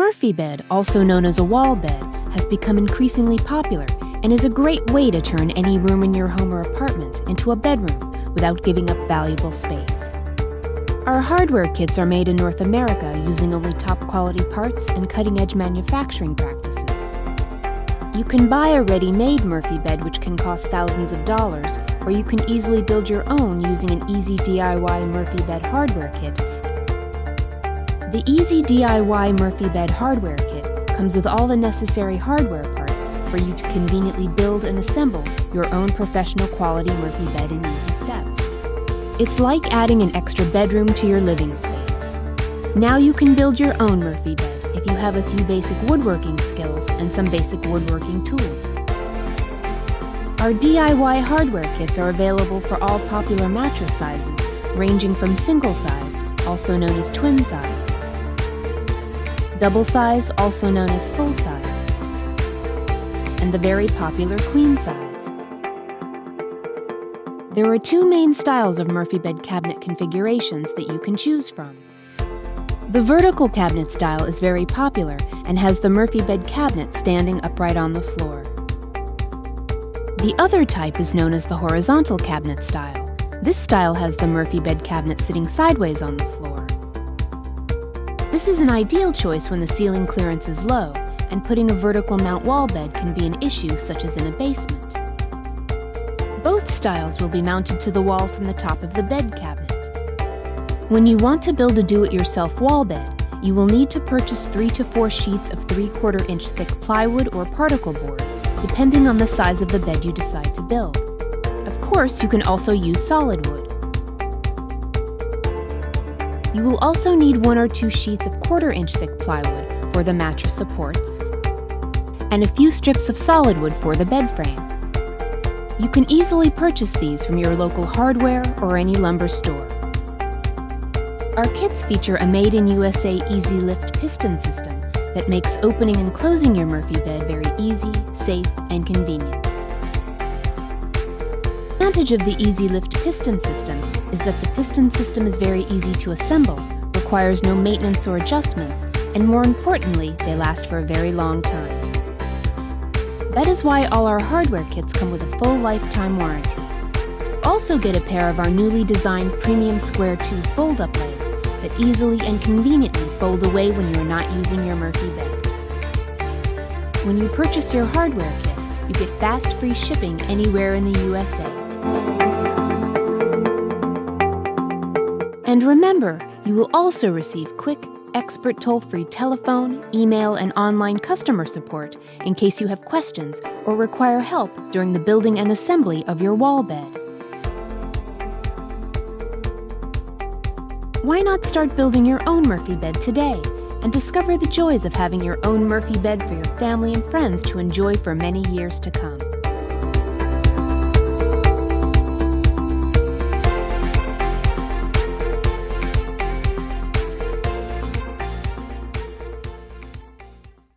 Murphy bed, also known as a wall bed, has become increasingly popular and is a great way to turn any room in your home or apartment into a bedroom without giving up valuable space. Our hardware kits are made in North America using only top-quality parts and cutting-edge manufacturing practices. You can buy a ready-made Murphy bed which can cost thousands of dollars, or you can easily build your own using an easy DIY Murphy bed hardware kit. The Easy DIY Murphy bed hardware kit comes with all the necessary hardware parts for you to conveniently build and assemble your own professional quality Murphy bed in easy steps. It's like adding an extra bedroom to your living space. Now you can build your own Murphy bed if you have a few basic woodworking skills and some basic woodworking tools. Our DIY hardware kits are available for all popular mattress sizes, ranging from single size, also known as twin size, double size, also known as full size, and the very popular queen size. There are two main styles of Murphy bed cabinet configurations that you can choose from. The vertical cabinet style is very popular and has the Murphy bed cabinet standing upright on the floor. The other type is known as the horizontal cabinet style. This style has the Murphy bed cabinet sitting sideways on the floor. This is an ideal choice when the ceiling clearance is low, and putting a vertical mount wall bed can be an issue, such as in a basement. Both styles will be mounted to the wall from the top of the bed cabinet. When you want to build a do-it-yourself wall bed, you will need to purchase 3 to 4 sheets of 3/4 inch thick plywood or particle board, depending on the size of the bed you decide to build. Of course, you can also use solid wood. You will also need 1 or 2 sheets of 1/4 inch thick plywood for the mattress supports, and a few strips of solid wood for the bed frame. You can easily purchase these from your local hardware or any lumber store. Our kits feature a made-in-USA Easy Lift piston system that makes opening and closing your Murphy bed very easy, safe, and convenient. The advantage of the Easy Lift piston system is that the piston system is very easy to assemble, requires no maintenance or adjustments, and more importantly, they last for a very long time. That is why all our hardware kits come with a full lifetime warranty. Also get a pair of our newly designed premium square tube fold-up legs that easily and conveniently fold away when you are not using your Murphy bed. When you purchase your hardware kit, you get fast free shipping anywhere in the USA. And remember, you will also receive quick, expert toll-free telephone, email, and online customer support in case you have questions or require help during the building and assembly of your wall bed. Why not start building your own Murphy bed today and discover the joys of having your own Murphy bed for your family and friends to enjoy for many years to come?